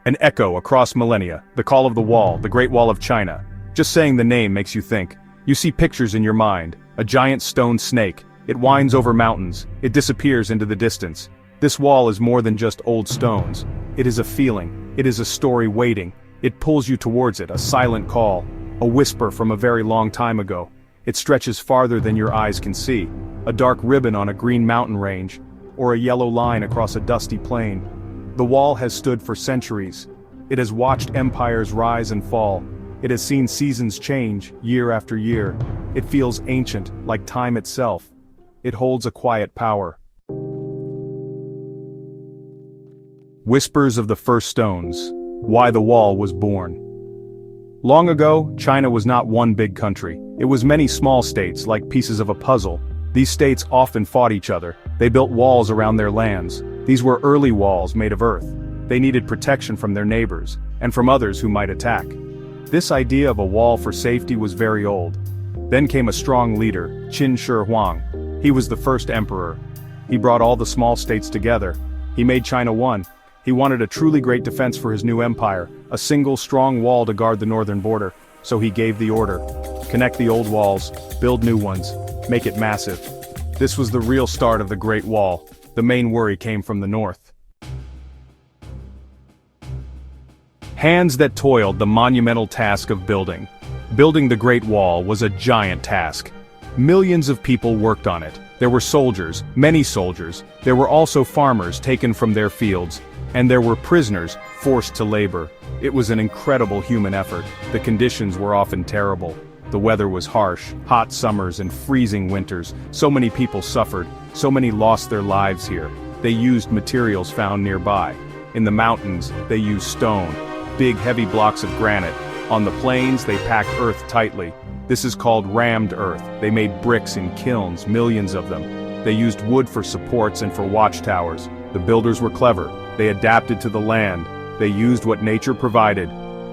An echo across millennia, the call of the wall, the Great Wall of China. Just saying the name makes you think. You see pictures in your mind, a giant stone snake. It winds over mountains, it disappears into the distance. This wall is more than just old stones. It is a feeling, it is a story waiting. It pulls you towards it, a silent call, a whisper from a very long time ago. It stretches farther than your eyes can see, a dark ribbon on a green mountain range, or a yellow line across a dusty plain. The wall has stood for centuries. It has watched empires rise and fall. It has seen seasons change, year after year. It feels ancient, like time itself. It holds a quiet power. Whispers of the First Stones. Why the Wall was born. Long ago, China was not one big country. It was many small states, like pieces of a puzzle. These states often fought each other. They built walls around their lands. These were early walls made of earth. They needed protection from their neighbors, and from others who might attack. This idea of a wall for safety was very old. Then came a strong leader, Qin Shi Huang. He was the first emperor. He brought all the small states together. He made China one. He wanted a truly great defense for his new empire, a single strong wall to guard the northern border. So he gave the order. Connect the old walls, build new ones, make it massive. This was the real start of the Great Wall. The main worry came from the north. Hands that toiled the monumental task of building. Building the Great Wall was a giant task. Millions of people worked on it. There were soldiers, many soldiers. There were also farmers taken from their fields. And there were prisoners forced to labor. It was an incredible human effort. The conditions were often terrible. The weather was harsh, hot summers and freezing winters. So many people suffered, so many lost their lives here. They used materials found nearby. In the mountains, they used stone, big heavy blocks of granite. On the plains, they packed earth tightly. This is called rammed earth. They made bricks in kilns, millions of them. They used wood for supports and for watchtowers. The builders were clever. They adapted to the land. They used what nature provided.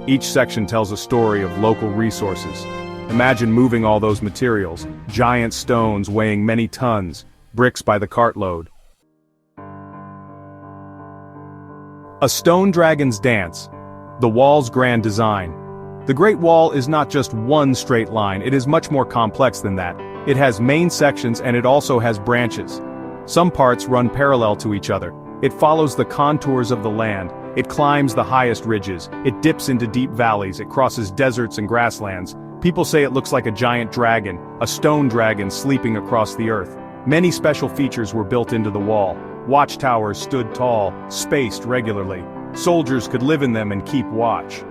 Each section tells a story of local resources. Imagine moving all those materials, giant stones weighing many tons, bricks by the cartload. A stone dragon's dance. The wall's grand design. The Great Wall is not just one straight line, it is much more complex than that. It has main sections and it also has branches. Some parts run parallel to each other. It follows the contours of the land. It climbs the highest ridges. It dips into deep valleys. It crosses deserts and grasslands. People say it looks like a giant dragon, a stone dragon sleeping across the earth. Many special features were built into the wall. Watchtowers stood tall, spaced regularly. Soldiers could live in them and keep watch.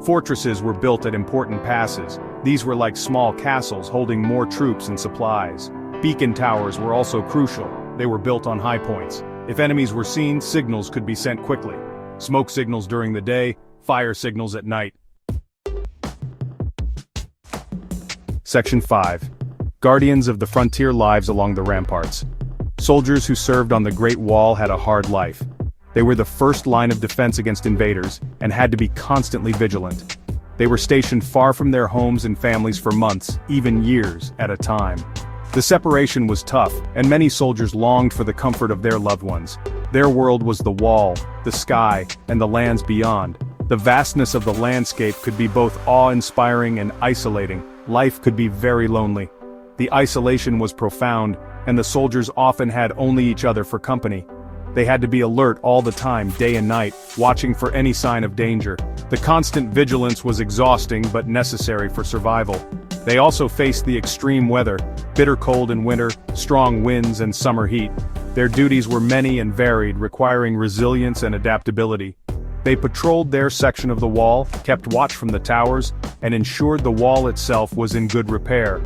Fortresses were built at important passes. These were like small castles holding more troops and supplies. Beacon towers were also crucial. They were built on high points. If enemies were seen, signals could be sent quickly. Smoke signals during the day, fire signals at night. Section 5. Guardians of the frontier lives along the ramparts. Soldiers who served on the Great Wall had a hard life. They were the first line of defense against invaders, and had to be constantly vigilant. They were stationed far from their homes and families for months, even years, at a time. The separation was tough, and many soldiers longed for the comfort of their loved ones. Their world was the wall, the sky, and the lands beyond. The vastness of the landscape could be both awe-inspiring and isolating. Life could be very lonely. The isolation was profound, and the soldiers often had only each other for company. They had to be alert all the time, day and night, watching for any sign of danger. The constant vigilance was exhausting but necessary for survival. They also faced the extreme weather, bitter cold in winter, strong winds and summer heat. Their duties were many and varied, requiring resilience and adaptability. They patrolled their section of the wall, kept watch from the towers, and ensured the wall itself was in good repair.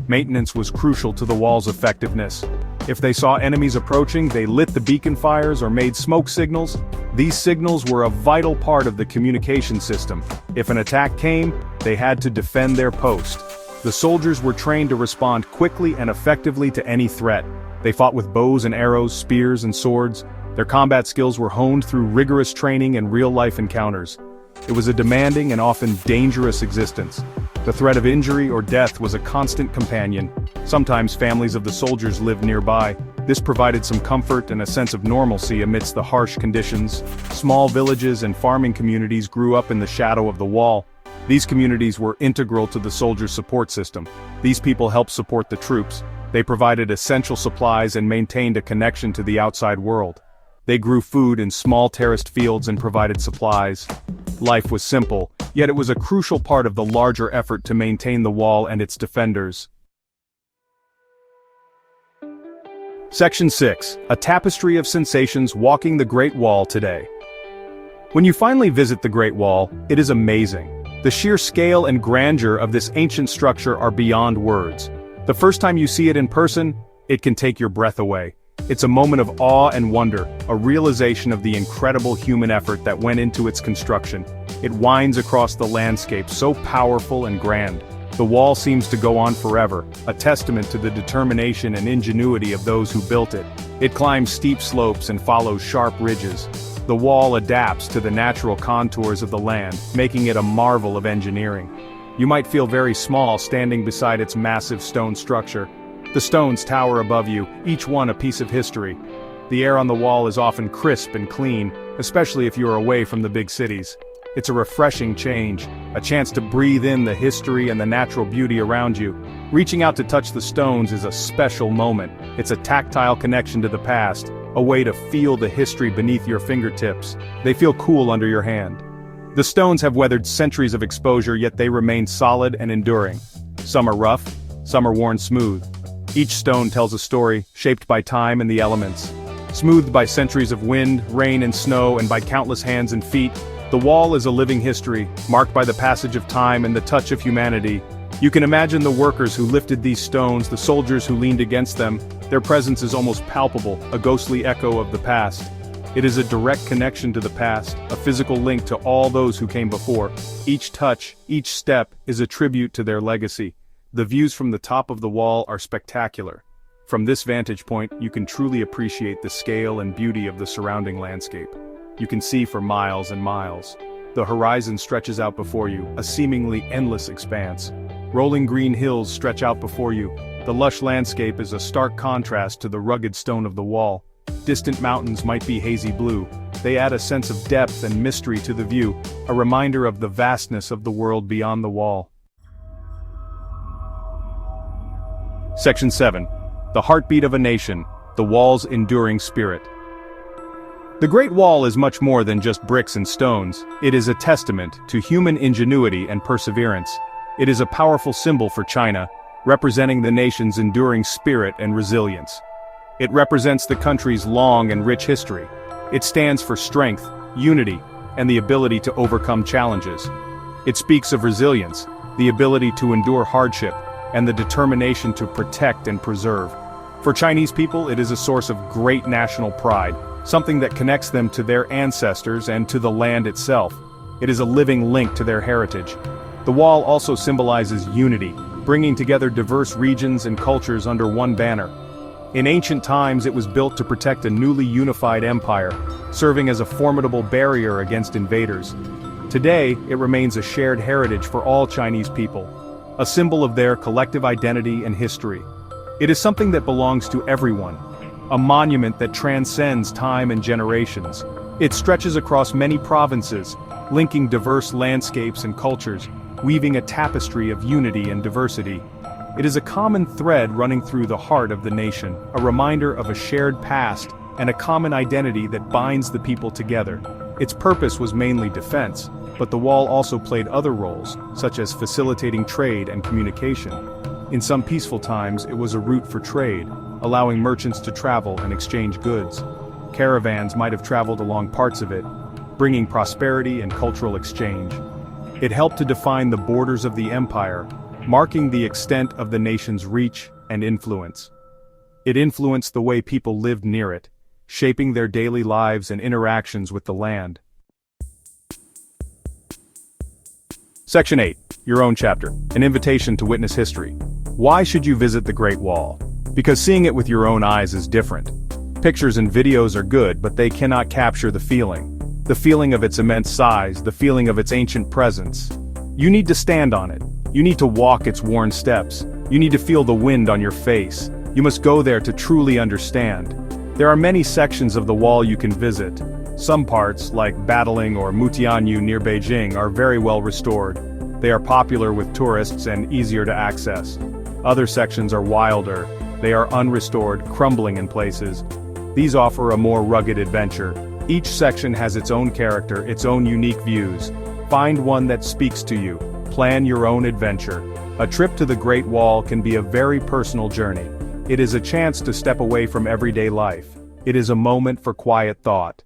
Maintenance was crucial to the wall's effectiveness. If they saw enemies approaching, they lit the beacon fires or made smoke signals. These signals were a vital part of the communication system. If an attack came, they had to defend their post. The soldiers were trained to respond quickly and effectively to any threat. They fought with bows and arrows, spears and swords. Their combat skills were honed through rigorous training and real-life encounters. It was a demanding and often dangerous existence. The threat of injury or death was a constant companion. Sometimes families of the soldiers lived nearby. This provided some comfort and a sense of normalcy amidst the harsh conditions. Small villages and farming communities grew up in the shadow of the wall. These communities were integral to the soldiers' support system. These people helped support the troops. They provided essential supplies and maintained a connection to the outside world. They grew food in small terraced fields and provided supplies. Life was simple, yet it was a crucial part of the larger effort to maintain the wall and its defenders. Section 6. A tapestry of sensations walking the Great Wall today. When you finally visit the Great Wall, it is amazing. The sheer scale and grandeur of this ancient structure are beyond words. The first time you see it in person, it can take your breath away. It's a moment of awe and wonder, a realization of the incredible human effort that went into its construction. It winds across the landscape, so powerful and grand. The wall seems to go on forever, a testament to the determination and ingenuity of those who built it. It climbs steep slopes and follows sharp ridges. The wall adapts to the natural contours of the land, making it a marvel of engineering. You might feel very small standing beside its massive stone structure. The stones tower above you, each one a piece of history. The air on the wall is often crisp and clean, especially if you are away from the big cities. It's a refreshing change, a chance to breathe in the history and the natural beauty around you. Reaching out to touch the stones is a special moment. It's a tactile connection to the past, a way to feel the history beneath your fingertips. They feel cool under your hand. The stones have weathered centuries of exposure, yet they remain solid and enduring. Some are rough, some are worn smooth. Each stone tells a story, shaped by time and the elements. Smoothed by centuries of wind, rain and snow, and by countless hands and feet, the wall is a living history, marked by the passage of time and the touch of humanity. You can imagine the workers who lifted these stones, the soldiers who leaned against them. Their presence is almost palpable, a ghostly echo of the past. It is a direct connection to the past, a physical link to all those who came before. Each touch, each step, is a tribute to their legacy. The views from the top of the wall are spectacular. From this vantage point, you can truly appreciate the scale and beauty of the surrounding landscape. You can see for miles and miles. The horizon stretches out before you, a seemingly endless expanse. Rolling green hills stretch out before you. The lush landscape is a stark contrast to the rugged stone of the wall. Distant mountains might be hazy blue. They add a sense of depth and mystery to the view, a reminder of the vastness of the world beyond the wall. Section 7. The heartbeat of a nation, the wall's enduring spirit. The Great Wall is much more than just bricks and stones. It is a testament to human ingenuity and perseverance. It is a powerful symbol for China, representing the nation's enduring spirit and resilience. It represents the country's long and rich history. It stands for strength, unity, and the ability to overcome challenges. It speaks of resilience, the ability to endure hardship, and the determination to protect and preserve. For Chinese people, it is a source of great national pride, something that connects them to their ancestors and to the land itself. It is a living link to their heritage. The wall also symbolizes unity, bringing together diverse regions and cultures under one banner. In ancient times, it was built to protect a newly unified empire, serving as a formidable barrier against invaders. Today, it remains a shared heritage for all Chinese people, a symbol of their collective identity and history. It is something that belongs to everyone, a monument that transcends time and generations. It stretches across many provinces, linking diverse landscapes and cultures, weaving a tapestry of unity and diversity. It is a common thread running through the heart of the nation, a reminder of a shared past and a common identity that binds the people together. Its purpose was mainly defense, but the wall also played other roles, such as facilitating trade and communication. In some peaceful times, it was a route for trade, allowing merchants to travel and exchange goods. Caravans might have traveled along parts of it, bringing prosperity and cultural exchange. It helped to define the borders of the empire, marking the extent of the nation's reach and influence. It influenced the way people lived near it, shaping their daily lives and interactions with the land. Section 8. Your own chapter. An invitation to witness history. Why should you visit the Great Wall? Because seeing it with your own eyes is different. Pictures and videos are good, but they cannot capture the feeling. The feeling of its immense size, the feeling of its ancient presence. You need to stand on it. You need to walk its worn steps. You need to feel the wind on your face. You must go there to truly understand. There are many sections of the wall you can visit. Some parts, like Badaling or Mutianyu near Beijing, are very well restored. They are popular with tourists and easier to access. Other sections are wilder. They are unrestored, crumbling in places. These offer a more rugged adventure. Each section has its own character, its own unique views. Find one that speaks to you. Plan your own adventure. A trip to the Great Wall can be a very personal journey. It is a chance to step away from everyday life. It is a moment for quiet thought.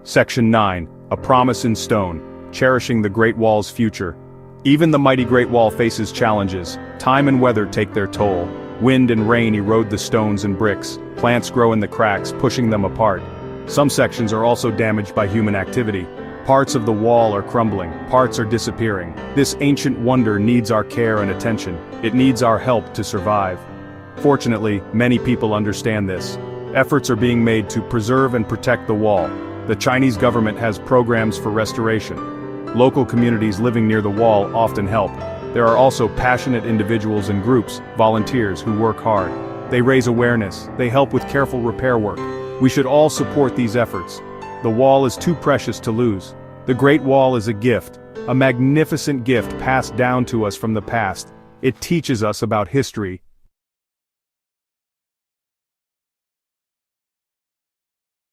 Section 9. A Promise in Stone. Cherishing the Great Wall's future. Even the mighty Great Wall faces challenges. Time and weather take their toll. Wind and rain erode the stones and bricks. Plants grow in the cracks, pushing them apart. Some sections are also damaged by human activity. Parts of the wall are crumbling, parts are disappearing. This ancient wonder needs our care and attention. It needs our help to survive. Fortunately, many people understand this. Efforts are being made to preserve and protect the wall. The Chinese government has programs for restoration. Local communities living near the wall often help. There are also passionate individuals and groups, volunteers, who work hard. They raise awareness, they help with careful repair work. We should all support these efforts. The wall is too precious to lose. The Great Wall is a gift, a magnificent gift passed down to us from the past. It teaches us about history,